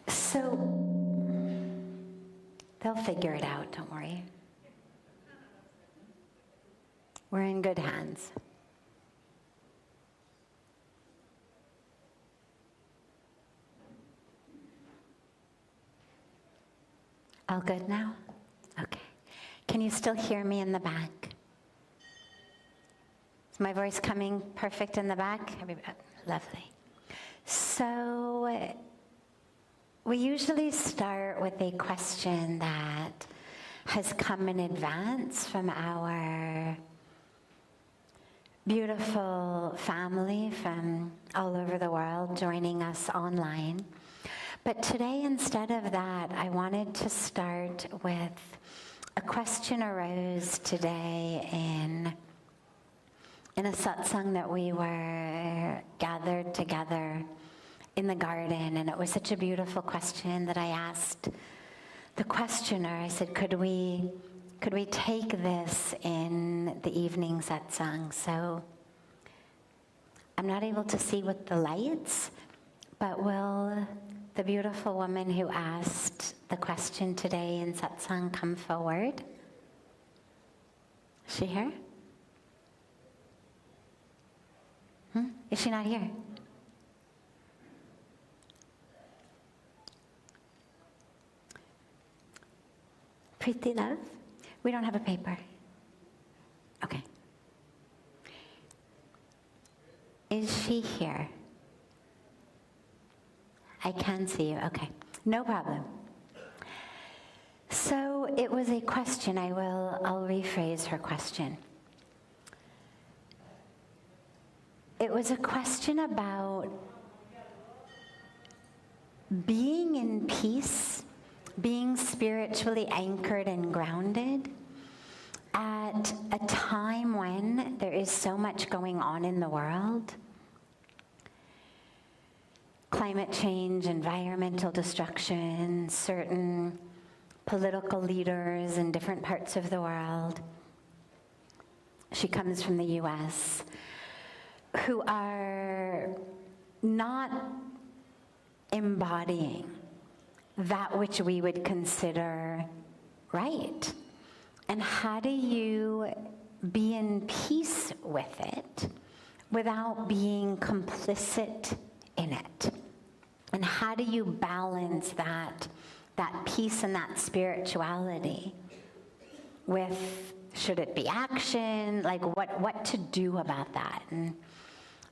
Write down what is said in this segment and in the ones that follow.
So, they'll figure it out, don't worry. We're in good hands. All good now? Okay. Can you still hear me in the back? Is my voice coming perfect in the back? Lovely. So, we usually start with a question that has come in advance from our beautiful family from all over the world joining us online. But today, instead of that, I wanted to start with a question arose today in a satsang that we were gathered together in the garden, and it was such a beautiful question that I asked the questioner. I said, could we take this in the evening satsang? So I'm not able to see with the lights, but will the beautiful woman who asked the question today in satsang come forward? Is she here? Is she not here? Preeti love, we don't have a paper. Okay. Is she here? I can see you, okay. No problem. So it was a question, I'll rephrase her question. It was a question about being in peace, being spiritually anchored and grounded at a time when there is so much going on in the world. Climate change, environmental destruction, certain political leaders in different parts of the world. She comes from the US, who are not embodying that which we would consider right. And how do you be in peace with it without being complicit in it? And how do you balance that peace and that spirituality with, should it be action? Like what to do about that? And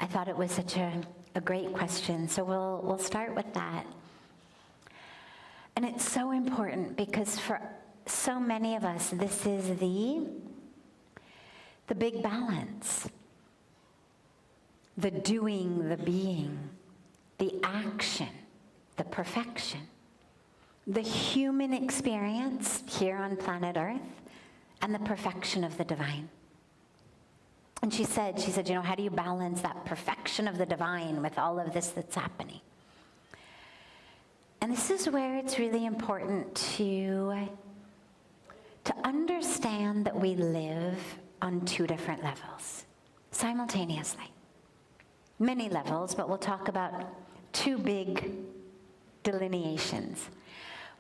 I thought it was such a great question. So we'll start with that. And it's so important because for so many of us, this is the big balance. The doing, the being, the action, the perfection, the human experience here on planet Earth, and the perfection of the divine. And she said, how do you balance that perfection of the divine with all of this that's happening? And this is where it's really important to understand that we live on two different levels, simultaneously. Many levels, but we'll talk about two big delineations.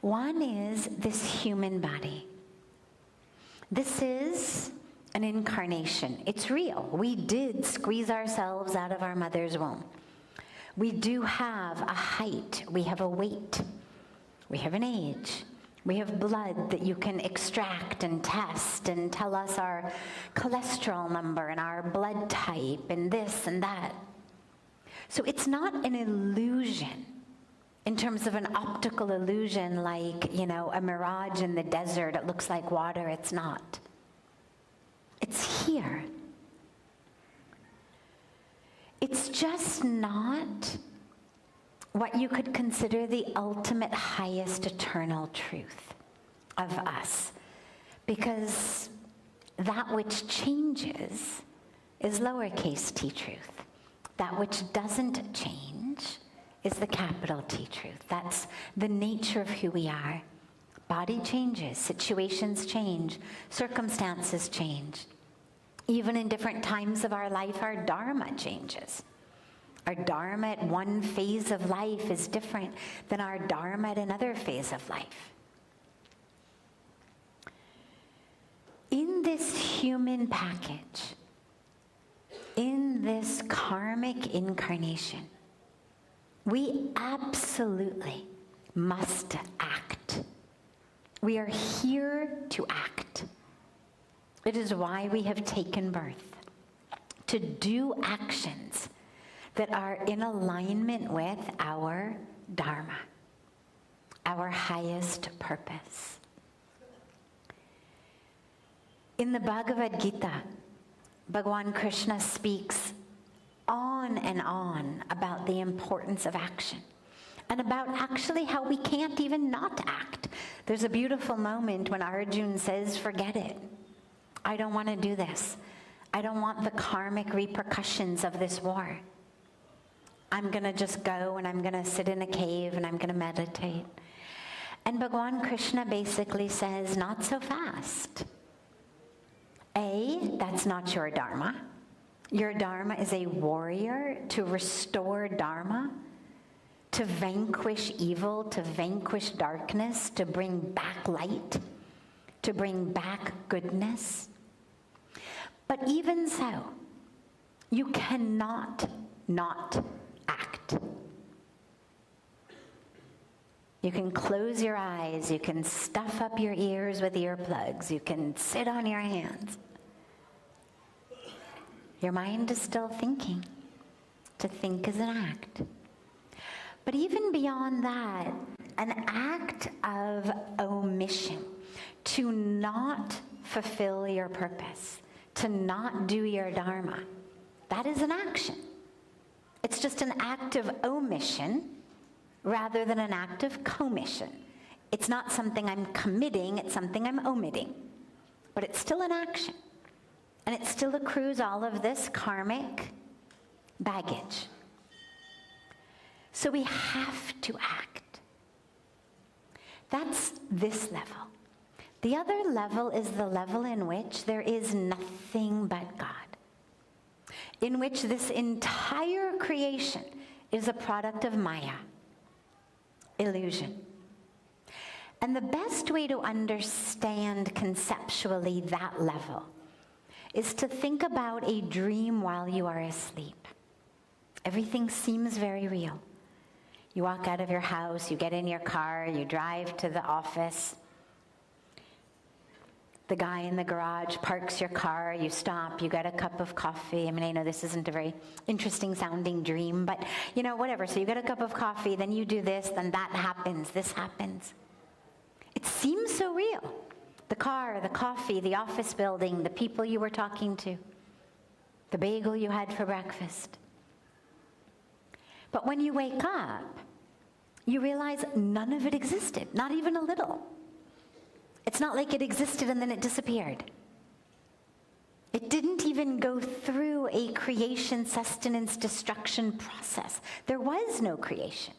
One is this human body. This is an incarnation. It's real. We did squeeze ourselves out of our mother's womb. We do have a height, we have a weight, we have an age, we have blood that you can extract and test and tell us our cholesterol number and our blood type and this and that. So it's not an illusion in terms of an optical illusion like, a mirage in the desert. It looks like water. It's not. It's here. It's just not what you could consider the ultimate, highest, eternal truth of us. Because that which changes is lowercase t truth. That which doesn't change is the capital T truth. That's the nature of who we are. Body changes, situations change, circumstances change. Even in different times of our life, our dharma changes. Our dharma at one phase of life is different than our dharma at another phase of life. In this human package, in this karmic incarnation, we absolutely must act. We are here to act. It is why we have taken birth, to do actions that are in alignment with our dharma, our highest purpose. In the Bhagavad Gita, Bhagavan Krishna speaks on and on about the importance of action and about actually how we can't even not act. There's a beautiful moment when Arjuna says, forget it. I don't want to do this. I don't want the karmic repercussions of this war. I'm going to just go and I'm going to sit in a cave and I'm going to meditate. And Bhagavan Krishna basically says, not so fast. That's not your dharma. Your dharma is a warrior to restore dharma, to vanquish evil, to vanquish darkness, to bring back light, to bring back goodness. But even so, you cannot not act. You can close your eyes, you can stuff up your ears with earplugs, you can sit on your hands. Your mind is still thinking. To think is an act. But even beyond that, an act of omission, to not fulfill your purpose, to not do your dharma, that is an action. It's just an act of omission rather than an act of commission. It's not something I'm committing, it's something I'm omitting. But it's still an action. And it still accrues all of this karmic baggage. So we have to act. That's this level. The other level is the level in which there is nothing but God, in which this entire creation is a product of Maya, illusion. And the best way to understand conceptually that level is to think about a dream while you are asleep. Everything seems very real. You walk out of your house, you get in your car, you drive to the office. The guy in the garage parks your car, you stop, you get a cup of coffee. I mean, I know this isn't a very interesting sounding dream, but you know, whatever. So you get a cup of coffee, then you do this, then that happens, this happens. It seems so real. The car, the coffee, the office building, the people you were talking to, the bagel you had for breakfast. But when you wake up, you realize none of it existed, not even a little. It's not like it existed and then it disappeared. It didn't even go through a creation, sustenance, destruction process. There was no creation.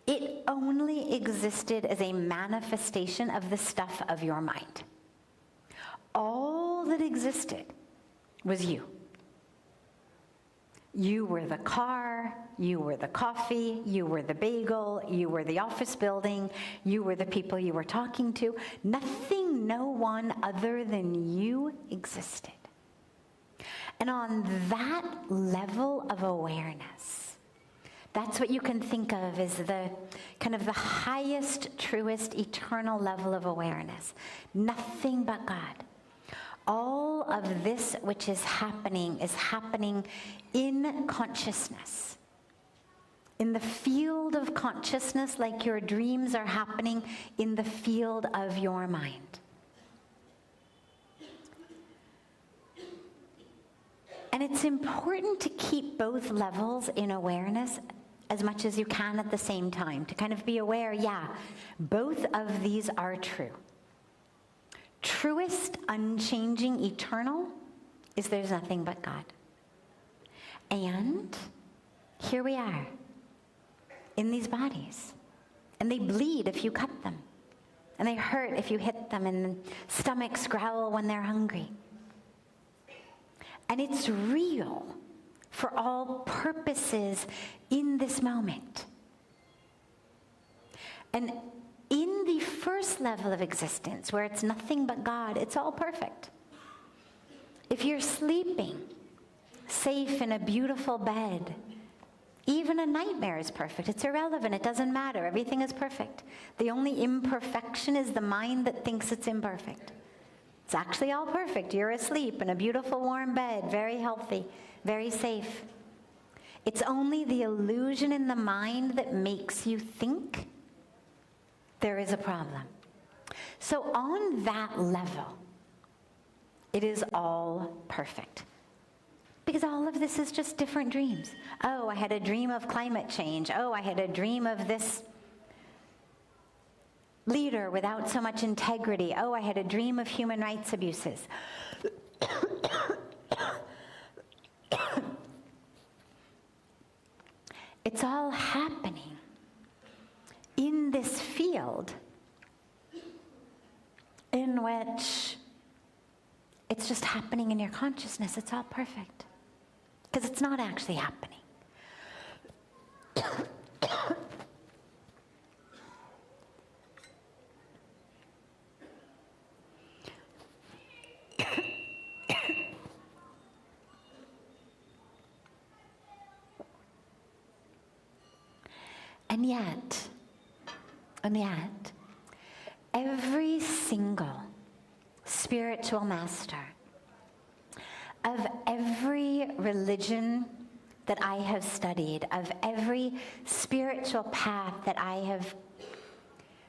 It only existed as a manifestation of the stuff of your mind. All that existed was you. You were the car, you were the coffee, you were the bagel, you were the office building, you were the people you were talking to. Nothing, no one other than you existed. And on that level of awareness, that's what you can think of as the kind of the highest, truest, eternal level of awareness. Nothing but God. All of this which is happening in consciousness. In the field of consciousness, like your dreams are happening in the field of your mind. And it's important to keep both levels in awareness as much as you can at the same time, to kind of be aware, yeah, both of these are true. Truest, unchanging, eternal is there's nothing but God. And here we are in these bodies. And they bleed if you cut them. And they hurt if you hit them. And stomachs growl when they're hungry. And it's real for all purposes in this moment. And in the first level of existence, where it's nothing but God, it's all perfect. If you're sleeping safe in a beautiful bed, even a nightmare is perfect. It's irrelevant. It doesn't matter. Everything is perfect. The only imperfection is the mind that thinks it's imperfect. It's actually all perfect. You're asleep in a beautiful warm bed, very healthy, very safe. It's only the illusion in the mind that makes you think there is a problem. So on that level, it is all perfect. Because all of this is just different dreams. Oh, I had a dream of climate change. Oh, I had a dream of this leader without so much integrity. Oh, I had a dream of human rights abuses. It's all happening in this field in which it's just happening in your consciousness. It's all perfect. Because it's not actually happening. And yet, every single spiritual master of every religion that I have studied, of every spiritual path that I have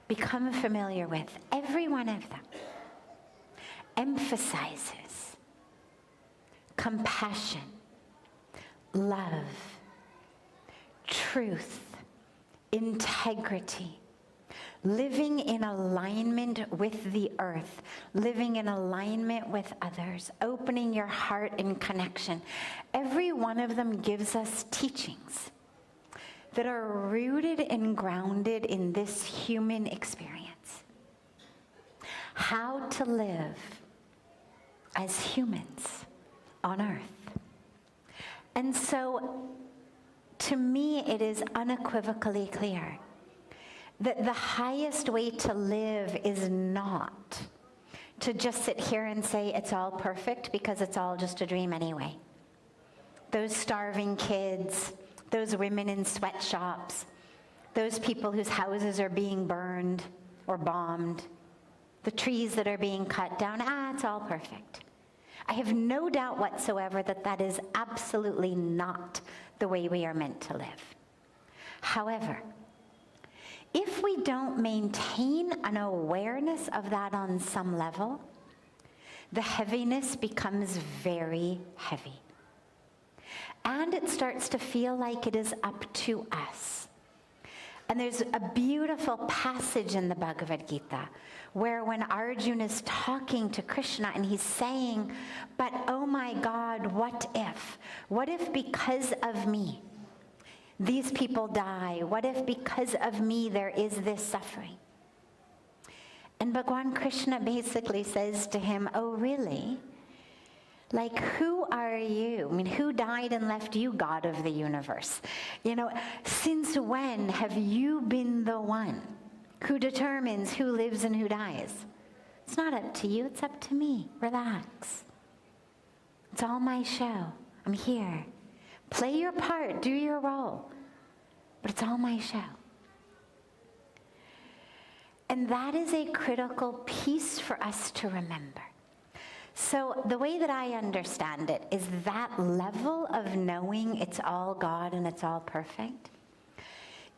become familiar with, every one of them emphasizes compassion, love, truth, integrity, living in alignment with the earth, living in alignment with others, opening your heart in connection. Every one of them gives us teachings that are rooted and grounded in this human experience. How to live as humans on earth. And so, to me, it is unequivocally clear that the highest way to live is not to just sit here and say it's all perfect because it's all just a dream anyway. Those starving kids, those women in sweatshops, those people whose houses are being burned or bombed, the trees that are being cut down, it's all perfect. I have no doubt whatsoever that that is absolutely not the way we are meant to live. However, if we don't maintain an awareness of that on some level, the heaviness becomes very heavy. And it starts to feel like it is up to us. And there's a beautiful passage in the Bhagavad Gita where when Arjuna is talking to Krishna and he's saying, but oh my God, what if? What if because of me these people die? What if because of me there is this suffering? And Bhagwan Krishna basically says to him, oh really? Like, who are you? I mean, who died and left you God of the universe? You know, since when have you been the one who determines who lives and who dies? It's not up to you, it's up to me. Relax. It's all my show. I'm here. Play your part, do your role. But it's all my show. And that is a critical piece for us to remember. So the way that I understand it is that level of knowing it's all God and it's all perfect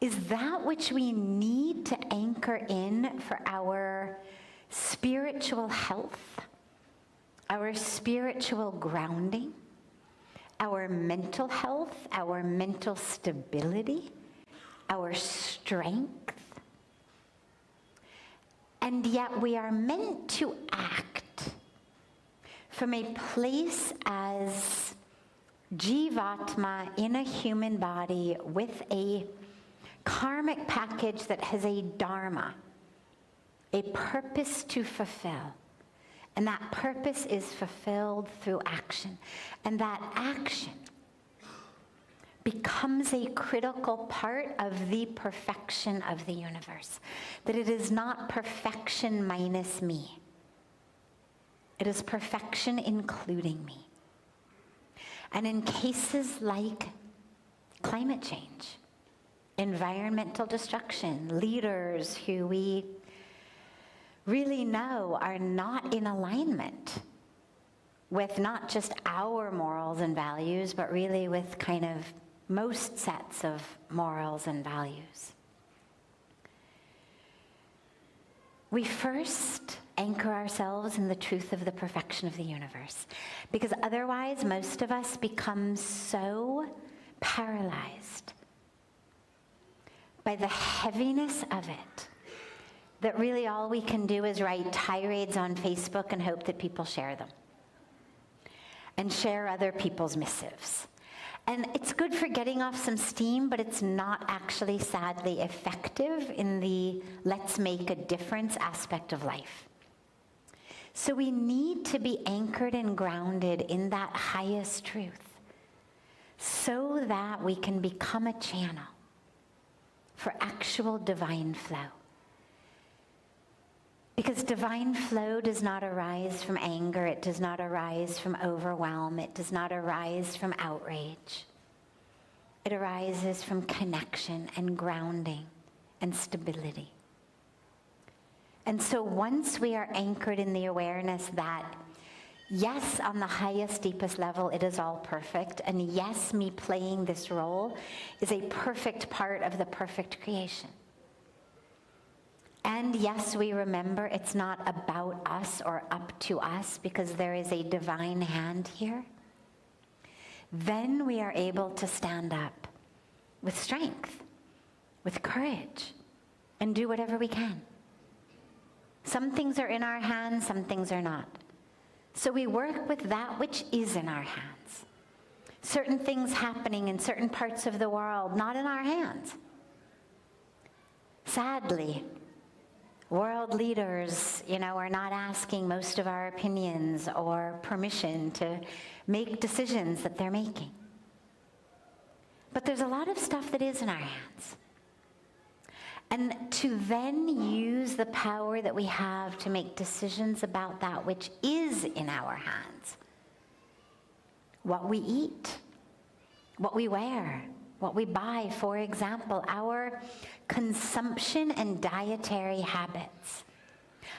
is that which we need to anchor in for our spiritual health, our spiritual grounding, our mental health, our mental stability, our strength. And yet we are meant to act from a place as Jivatma in a human body with a karmic package that has a dharma, a purpose to fulfill. And that purpose is fulfilled through action. And that action becomes a critical part of the perfection of the universe. That it is not perfection minus me. It is perfection including me. And in cases like climate change, environmental destruction, leaders who we really know are not in alignment with not just our morals and values, but really with kind of most sets of morals and values. We first anchor ourselves in the truth of the perfection of the universe, because otherwise most of us become so paralyzed by the heaviness of it that really all we can do is write tirades on Facebook and hope that people share them and share other people's missives. And it's good for getting off some steam, but it's not actually, sadly, effective in the let's make a difference aspect of life. So we need to be anchored and grounded in that highest truth so that we can become a channel for actual divine flow. Because divine flow does not arise from anger, it does not arise from overwhelm, it does not arise from outrage. It arises from connection and grounding and stability. And so once we are anchored in the awareness that, yes, on the highest, deepest level, it is all perfect, and yes, me playing this role is a perfect part of the perfect creation. And yes, we remember it's not about us or up to us because there is a divine hand here. Then we are able to stand up with strength, with courage, and do whatever we can. Some things are in our hands, some things are not. So we work with that which is in our hands. Certain things happening in certain parts of the world, not in our hands. Sadly, world leaders, are not asking most of our opinions or permission to make decisions that they're making. But there's a lot of stuff that is in our hands. And to then use the power that we have to make decisions about that which is in our hands. What we eat, what we wear, what we buy. For example, our consumption and dietary habits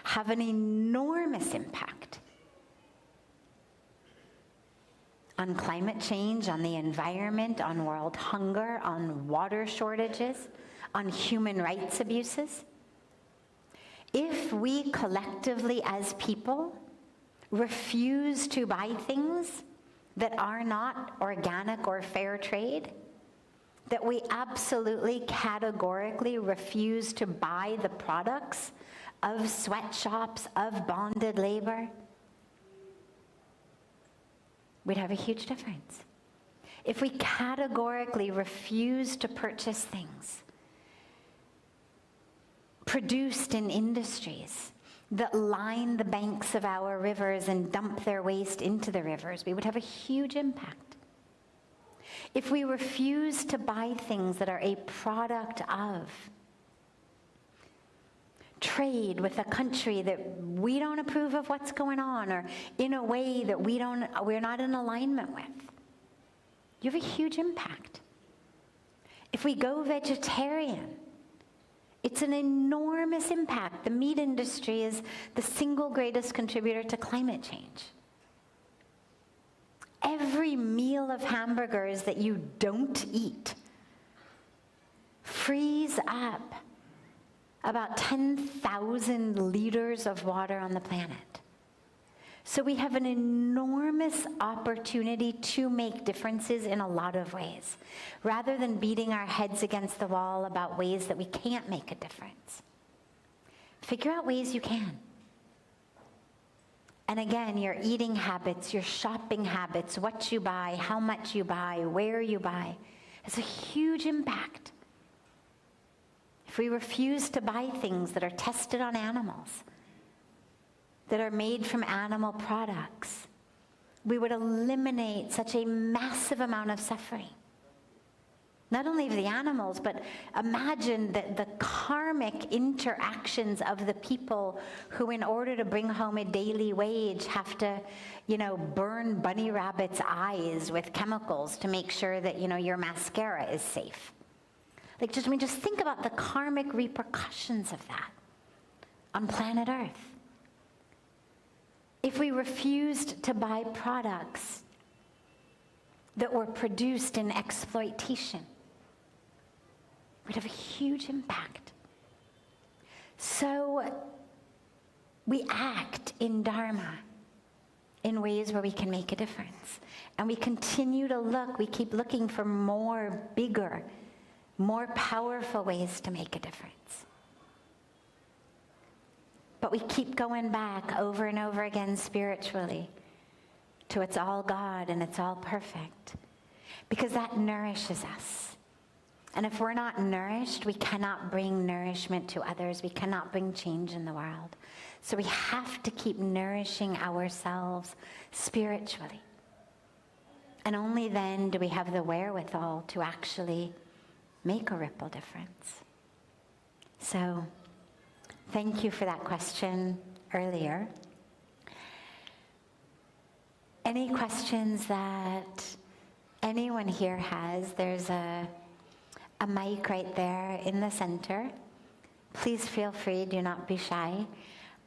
have an enormous impact on climate change, on the environment, on world hunger, on water shortages, on human rights abuses. If we collectively as people refuse to buy things that are not organic or fair trade, that we absolutely categorically refuse to buy the products of sweatshops, of bonded labor, we'd have a huge difference. If we categorically refuse to purchase things produced in industries that line the banks of our rivers and dump their waste into the rivers, we would have a huge impact. If we refuse to buy things that are a product of trade with a country that we don't approve of what's going on, or in a way that we're not in alignment with, you have a huge impact. If we go vegetarian, it's an enormous impact. The meat industry is the single greatest contributor to climate change. Every meal of hamburgers that you don't eat frees up about 10,000 liters of water on the planet. So we have an enormous opportunity to make differences in a lot of ways, rather than beating our heads against the wall about ways that we can't make a difference. Figure out ways you can. And again, your eating habits, your shopping habits, what you buy, how much you buy, where you buy, has a huge impact. If we refuse to buy things that are tested on animals, that are made from animal products, we would eliminate such a massive amount of suffering. Not only of the animals, but imagine the karmic interactions of the people who, in order to bring home a daily wage, have to, burn bunny rabbits' eyes with chemicals to make sure that, your mascara is safe. Just think about the karmic repercussions of that on planet Earth. If we refused to buy products that were produced in exploitation, it would have a huge impact. So we act in Dharma in ways where we can make a difference. And we continue to look, we keep looking for more, bigger, more powerful ways to make a difference. But we keep going back over and over again spiritually to it's all God and it's all perfect, because that nourishes us. And if we're not nourished, we cannot bring nourishment to others. We cannot bring change in the world. So we have to keep nourishing ourselves spiritually. And only then do we have the wherewithal to actually make a ripple difference. So thank you for that question earlier. Any questions that anyone here has? There's a mic right there in the center. Please feel free, do not be shy,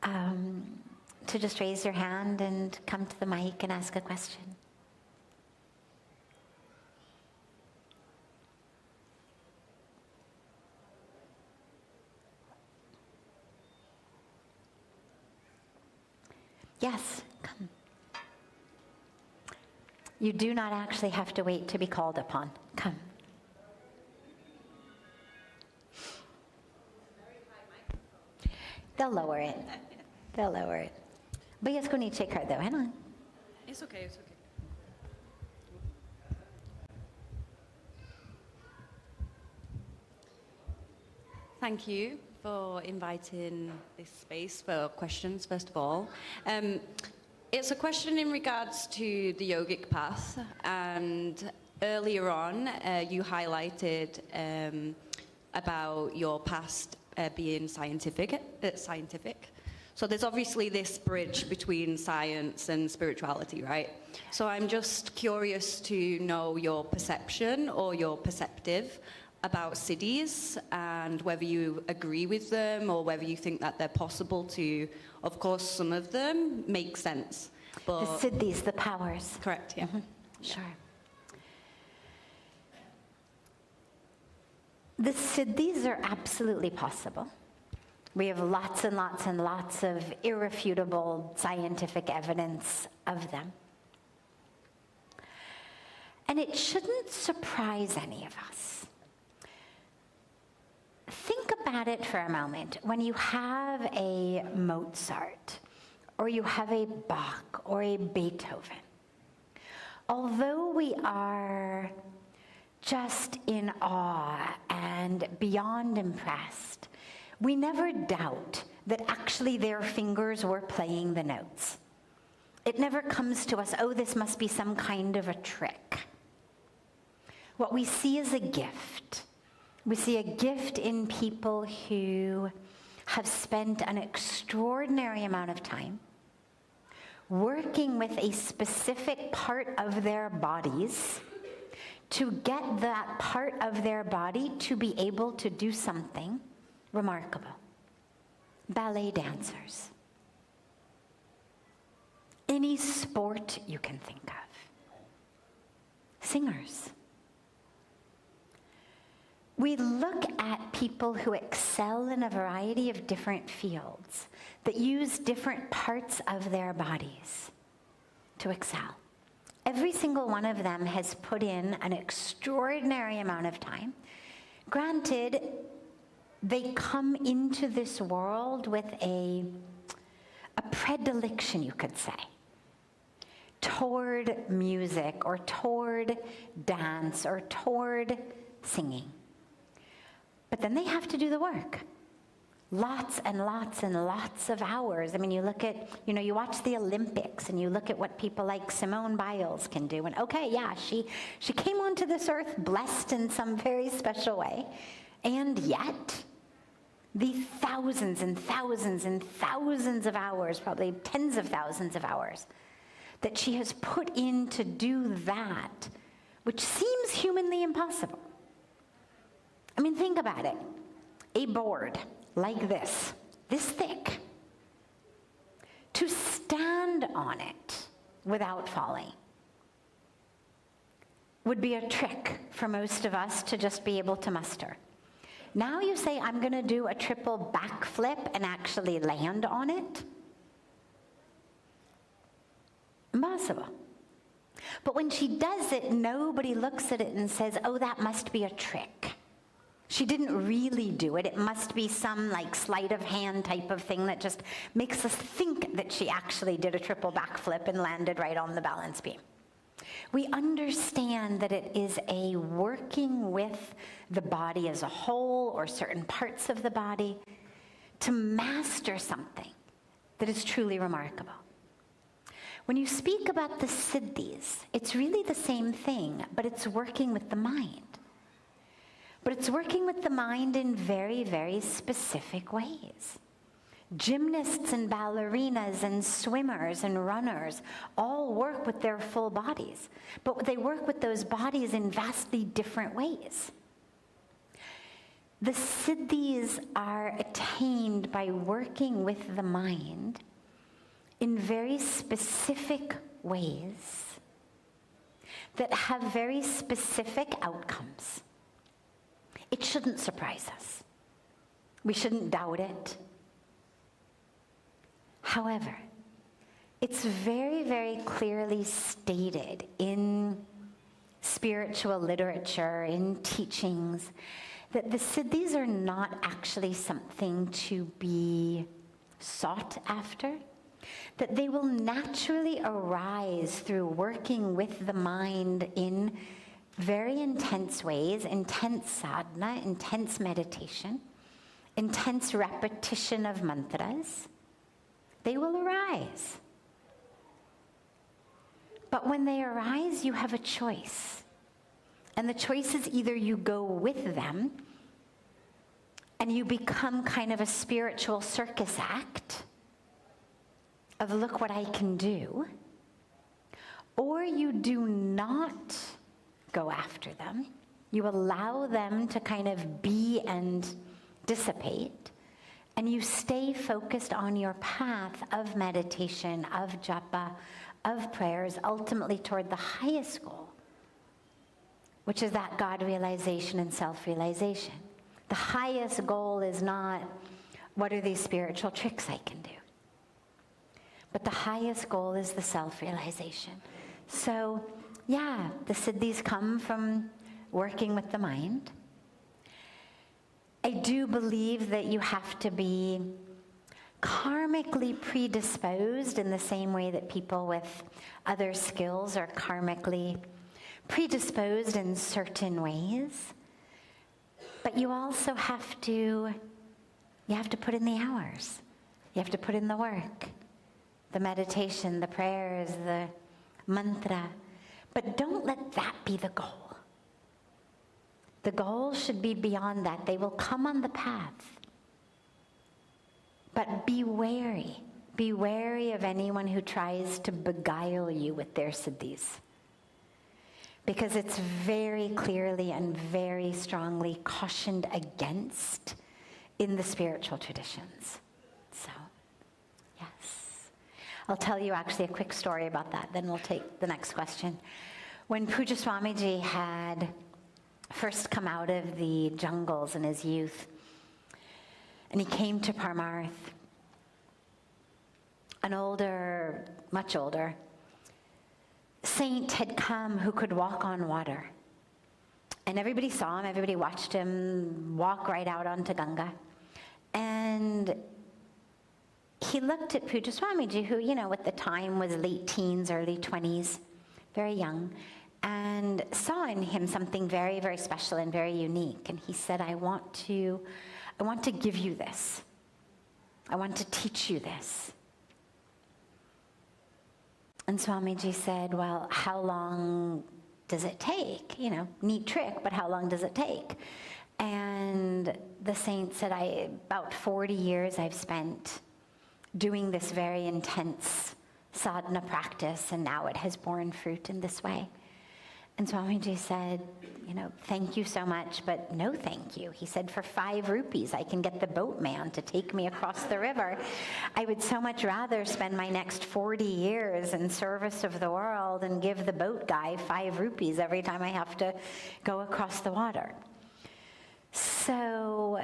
to just raise your hand and come to the mic and ask a question. Yes, come. You do not actually have to wait to be called upon. Come. They'll lower it. They'll lower it. Bhaiya isko niche kar do, hai na? It's okay, it's okay. Thank you for inviting this space for questions, first of all. It's a question in regards to the yogic path, and earlier on you highlighted about your past being scientific. So there's obviously this bridge between science and spirituality, right? So I'm just curious to know your perception or your perceptive about siddhis, and whether you agree with them or whether you think that they're possible to, of course, some of them make sense. But the siddhis, the powers. Correct, yeah. Mm-hmm. Sure. The siddhis are absolutely possible. We have lots and lots and lots of irrefutable scientific evidence of them. And it shouldn't surprise any of us. Think about it for a moment. When you have a Mozart, or you have a Bach, or a Beethoven, although we are just in awe and beyond impressed, we never doubt that actually their fingers were playing the notes. It never comes to us, oh, this must be some kind of a trick. What we see is a gift. We see a gift in people who have spent an extraordinary amount of time working with a specific part of their bodies to get that part of their body to be able to do something remarkable. Ballet dancers. Any sport you can think of. Singers. We look at people who excel in a variety of different fields that use different parts of their bodies to excel. Every single one of them has put in an extraordinary amount of time. Granted, they come into this world with a predilection, you could say, toward music or toward dance or toward singing. But then they have to do the work. Lots and lots and lots of hours. I mean, you look at, you watch the Olympics and you look at what people like Simone Biles can do. And okay, yeah, she came onto this earth blessed in some very special way. And yet, the thousands and thousands and thousands of hours, probably tens of thousands of hours, that she has put in to do that, which seems humanly impossible. I mean, think about it. A board like this thick, to stand on it without falling would be a trick for most of us to just be able to muster. Now you say, I'm going to do a triple backflip and actually land on it. Impossible. But when she does it, nobody looks at it and says, oh, that must be a trick. She didn't really do it. It must be some like sleight of hand type of thing that just makes us think that she actually did a triple backflip and landed right on the balance beam. We understand that it is a working with the body as a whole or certain parts of the body to master something that is truly remarkable. When you speak about the siddhis, it's really the same thing, but it's working with the mind. But it's working with the mind in very, very specific ways. Gymnasts and ballerinas and swimmers and runners all work with their full bodies, but they work with those bodies in vastly different ways. The siddhis are attained by working with the mind in very specific ways that have very specific outcomes. It shouldn't surprise us. We shouldn't doubt it. However, it's very, very clearly stated in spiritual literature, in teachings, that the siddhis are not actually something to be sought after, that they will naturally arise through working with the mind in very intense ways, intense sadhana, intense meditation, intense repetition of mantras. They will arise. But when they arise, you have a choice. And the choice is either you go with them and you become kind of a spiritual circus act of look what I can do, or you do not go after them. You allow them to kind of be and dissipate, and you stay focused on your path of meditation, of japa, of prayers, ultimately toward the highest goal, which is that God realization and self-realization. The highest goal is not, what are these spiritual tricks I can do? But the highest goal is the self-realization. So, yeah, the siddhis come from working with the mind. I do believe that you have to be karmically predisposed in the same way that people with other skills are karmically predisposed in certain ways. But you also have to put in the hours. You have to put in the work, the meditation, the prayers, the mantra. But don't let that be the goal. The goal should be beyond that. They will come on the path. But be wary. Be wary of anyone who tries to beguile you with their siddhis. Because it's very clearly and very strongly cautioned against in the spiritual traditions. So, yes. I'll tell you actually a quick story about that, then we'll take the next question. When Pujya Swamiji had first come out of the jungles in his youth, and he came to Parmarth, an older, much older, saint had come who could walk on water. And everybody saw him, everybody watched him walk right out onto Ganga. And he looked at Pujya Swamiji, who, at the time was late teens, early 20s, very young, and saw in him something very, very special and very unique. And he said, I want to give you this. I want to teach you this. And Swamiji said, well, how long does it take? You know, neat trick, but how long does it take? And the saint said, about 40 years I've spent doing this very intense sadhana practice, and now it has borne fruit in this way. And Swamiji said, you know, thank you so much, but no thank you. He said, for 5 rupees, I can get the boatman to take me across the river. I would so much rather spend my next 40 years in service of the world and give the boat guy 5 rupees every time I have to go across the water. So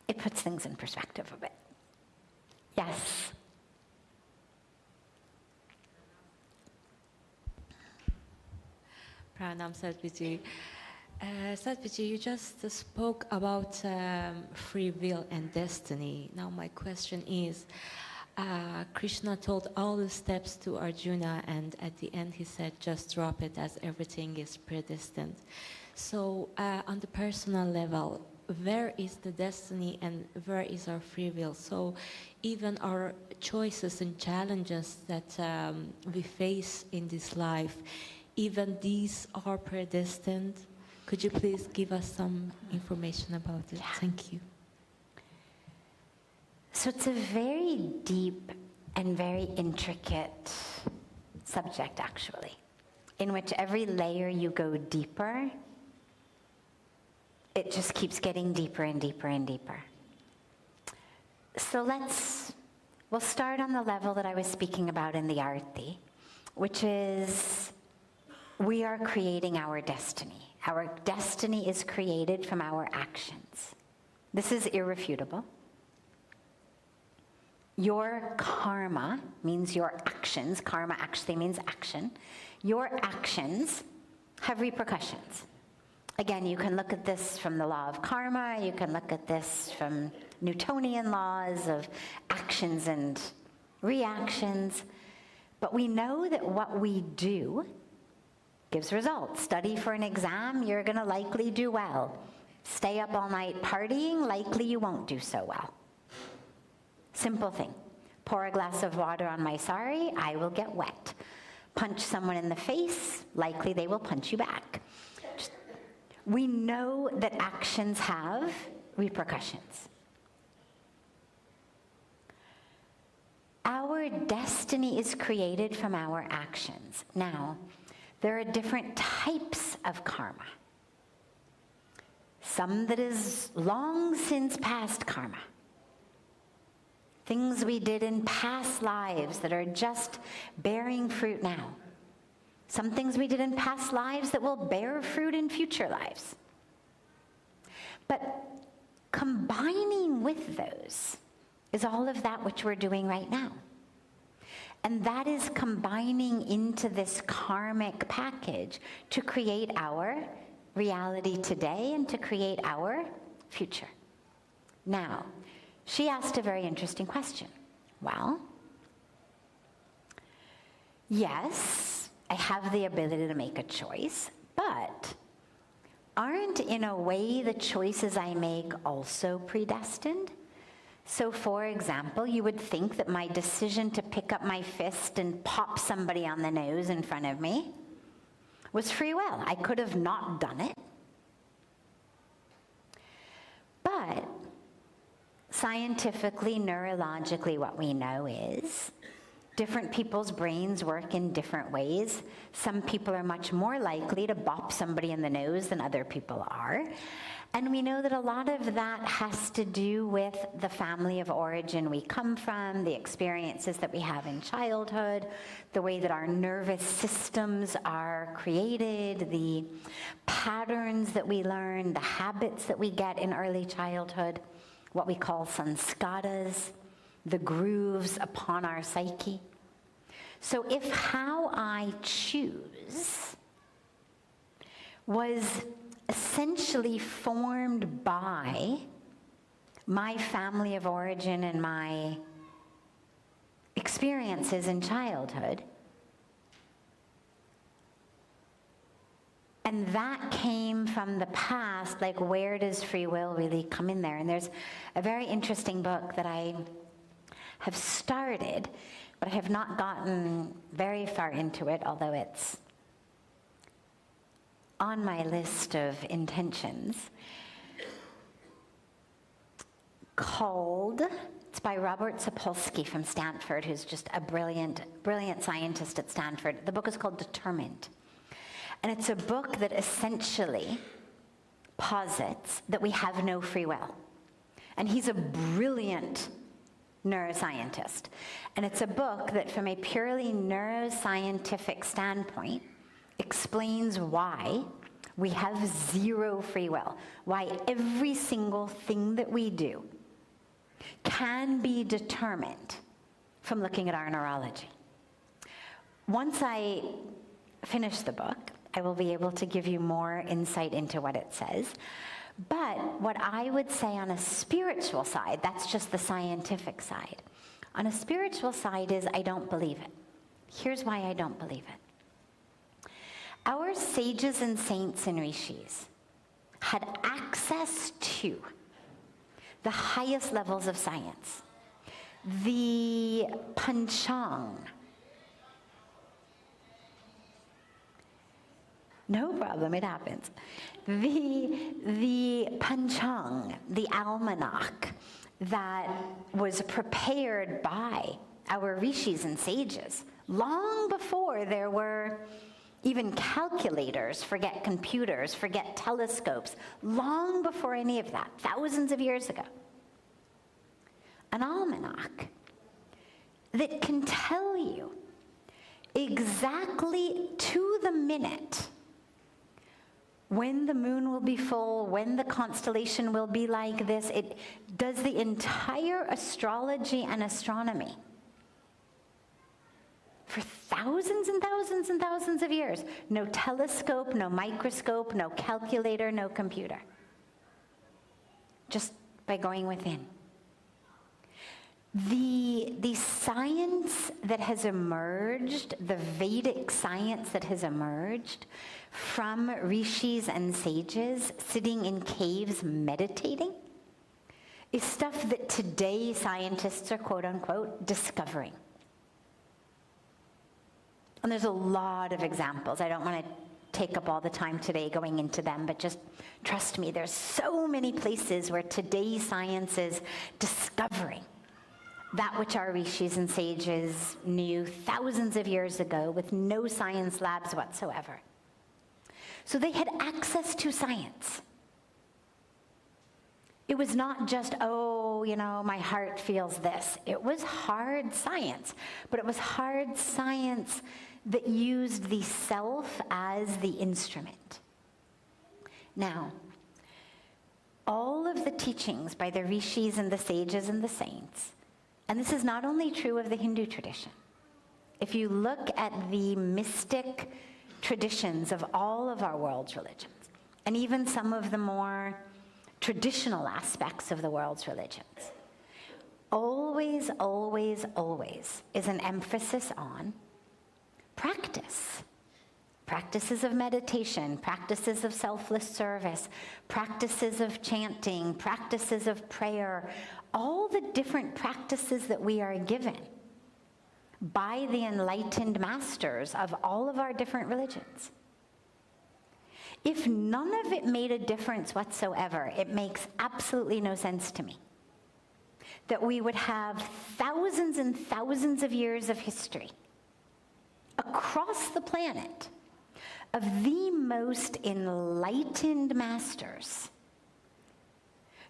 it puts things in perspective a bit. Yes. Pranam Sadhviji. Sadhviji, you just spoke about free will and destiny. Now my question is, Krishna told all the steps to Arjuna, and at the end he said, just drop it as everything is predestined. So on the personal level, where is the destiny and where is our free will? So even our choices and challenges that we face in this life, even these are predestined. Could you please give us some information about it? Yeah. Thank you. So it's a very deep and very intricate subject, actually, in which every layer you go deeper, it just keeps getting deeper and deeper and deeper. So we'll start on the level that I was speaking about in the Arti, which is we are creating our destiny. Our destiny is created from our actions. This is irrefutable. Your karma means your actions. Karma actually means action. Your actions have repercussions. Again, you can look at this from the law of karma. You can look at this from Newtonian laws of actions and reactions. But we know that what we do gives results. Study for an exam, you're going to likely do well. Stay up all night partying, likely you won't do so well. Simple thing. Pour a glass of water on my sari, I will get wet. Punch someone in the face, likely they will punch you back. We know that actions have repercussions. Our destiny is created from our actions. Now, there are different types of karma. Some that is long since past karma. Things we did in past lives that are just bearing fruit now. Some things we did in past lives that will bear fruit in future lives. But combining with those is all of that which we're doing right now. And that is combining into this karmic package to create our reality today and to create our future. Now, she asked a very interesting question. Well, yes, I have the ability to make a choice, but aren't in a way the choices I make also predestined? So for example, you would think that my decision to pick up my fist and pop somebody on the nose in front of me was free will. I could have not done it. But scientifically, neurologically, what we know is different people's brains work in different ways. Some people are much more likely to bop somebody in the nose than other people are. And we know that a lot of that has to do with the family of origin we come from, the experiences that we have in childhood, the way that our nervous systems are created, the patterns that we learn, the habits that we get in early childhood, what we call sanskaras, the grooves upon our psyche. So if how I choose was essentially formed by my family of origin and my experiences in childhood, And that came from the past, like where does free will really come in there? And there's a very interesting book that I have started, but I have not gotten very far into it, although it's on my list of intentions, it's by Robert Sapolsky from Stanford, who's just a brilliant scientist at Stanford. The book is called Determined. And it's a book that essentially posits that we have no free will. And he's a brilliant neuroscientist. And it's a book that, from a purely neuroscientific standpoint, explains why we have zero free will, why every single thing that we do can be determined from looking at our neurology. Once I finish the book, I will be able to give you more insight into what it says. But what I would say on a spiritual side, that's just the scientific side. On a spiritual side is I don't believe it. Here's why I don't believe it. Our sages and saints and rishis had access to the highest levels of science. The Panchang. No problem, it happens. The Panchang, the almanac that was prepared by our rishis and sages long before there were even calculators, forget computers, forget telescopes, long before any of that, thousands of years ago. An almanac that can tell you exactly to the minute when the moon will be full, when the constellation will be like this. It does the entire astrology and astronomy for thousands and thousands and thousands of years. No telescope, no microscope, no calculator, no computer. Just by going within. The science that has emerged, the Vedic science that has emerged from rishis and sages sitting in caves meditating, is stuff that today scientists are quote unquote discovering. And there's a lot of examples. I don't want to take up all the time today going into them, but just trust me, there's so many places where today's science is discovering that which our rishis and sages knew thousands of years ago with no science labs whatsoever. So they had access to science. It was not just, oh, you know, my heart feels this. It was hard science, but it was hard science that used the self as the instrument. Now, all of the teachings by the rishis and the sages and the saints, and this is not only true of the Hindu tradition. If you look at the mystic traditions of all of our world's religions, and even some of the more traditional aspects of the world's religions, always, always, always is an emphasis on practice. Practices of meditation, practices of selfless service, practices of chanting, practices of prayer, all the different practices that we are given by the enlightened masters of all of our different religions. If none of it made a difference whatsoever, it makes absolutely no sense to me that we would have thousands and thousands of years of history across the planet of the most enlightened masters,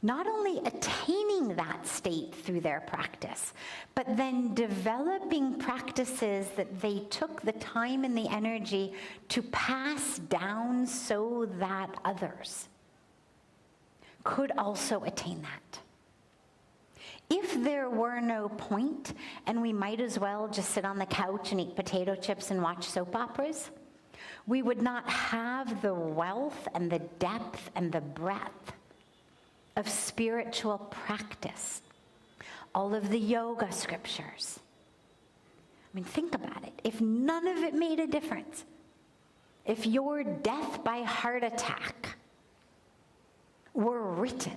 not only attaining that state through their practice, but then developing practices that they took the time and the energy to pass down so that others could also attain that. If there were no point, and we might as well just sit on the couch and eat potato chips and watch soap operas, we would not have the wealth and the depth and the breadth of spiritual practice. All of the yoga scriptures. I mean, think about it. If none of it made a difference, If your death by heart attack were written,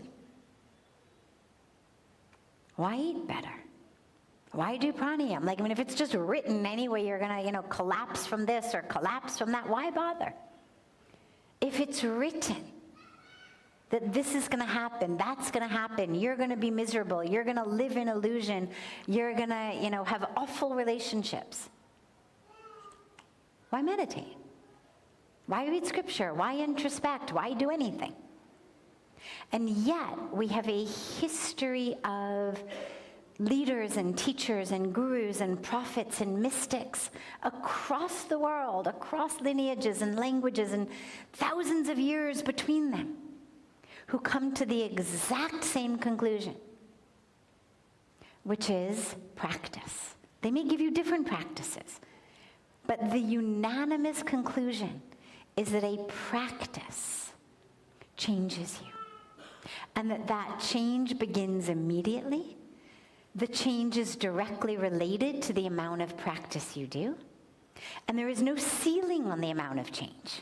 why eat better? Why do pranayama? Like, I mean, if it's just written anyway, you're gonna, collapse from this or collapse from that, why bother? If it's written that this is gonna happen, that's gonna happen, you're gonna be miserable, you're gonna live in illusion, you're gonna, have awful relationships, why meditate? Why read scripture? Why introspect? Why do anything? And yet, we have a history of leaders and teachers and gurus and prophets and mystics across the world, across lineages and languages and thousands of years between them, who come to the exact same conclusion, which is practice. They may give you different practices, but the unanimous conclusion is that a practice changes you, and that change begins immediately. The change is directly related to the amount of practice you do, and there is no ceiling on the amount of change.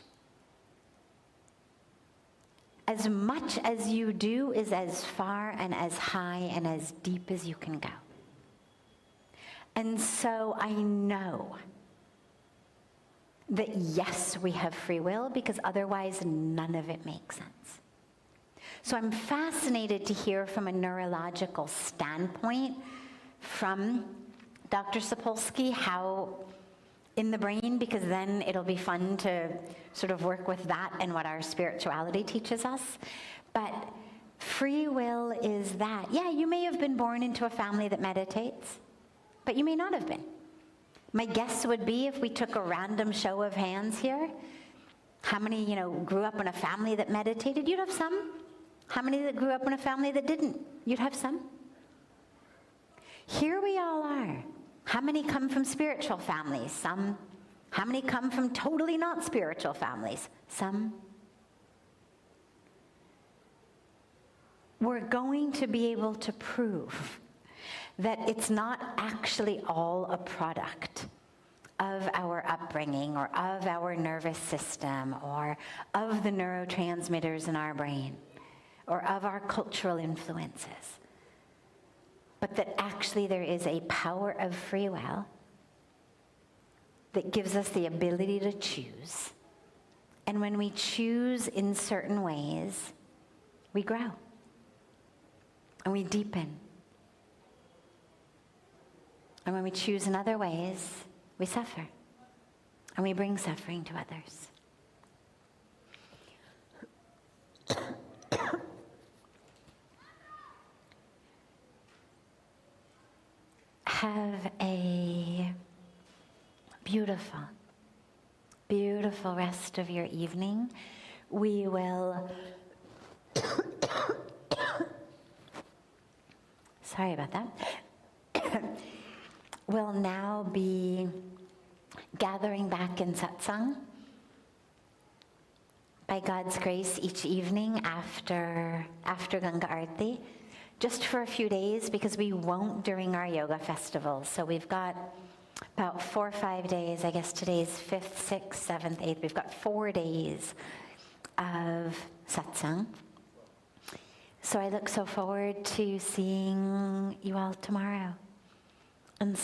As much as you do is as far and as high and as deep as you can go. And so I know that yes, we have free will, because otherwise none of it makes sense. So I'm fascinated to hear from a neurological standpoint from Dr. Sapolsky how in the brain, because then it'll be fun to sort of work with that and what our spirituality teaches us. But free will is that. Yeah, you may have been born into a family that meditates, but you may not have been. My guess would be, if we took a random show of hands here, how many, grew up in a family that meditated? You'd have some. How many that grew up in a family that didn't? You'd have some. Here we all are. How many come from spiritual families? Some. How many come from totally not spiritual families? Some. We're going to be able to prove that it's not actually all a product of our upbringing or of our nervous system or of the neurotransmitters in our brain or of our cultural influences, but that actually there is a power of free will that gives us the ability to choose. And when we choose in certain ways, we grow and we deepen. And when we choose in other ways, we suffer and we bring suffering to others. Have a beautiful, beautiful rest of your evening. We will, sorry about that. We'll now be gathering back in satsang by God's grace each evening after Ganga Arati, just for a few days, because we won't during our yoga festival. So we've got about 4 or 5 days. I guess today's 5th, 6th, 7th, 8th. We've got 4 days of satsang. So I look so forward to seeing you all tomorrow.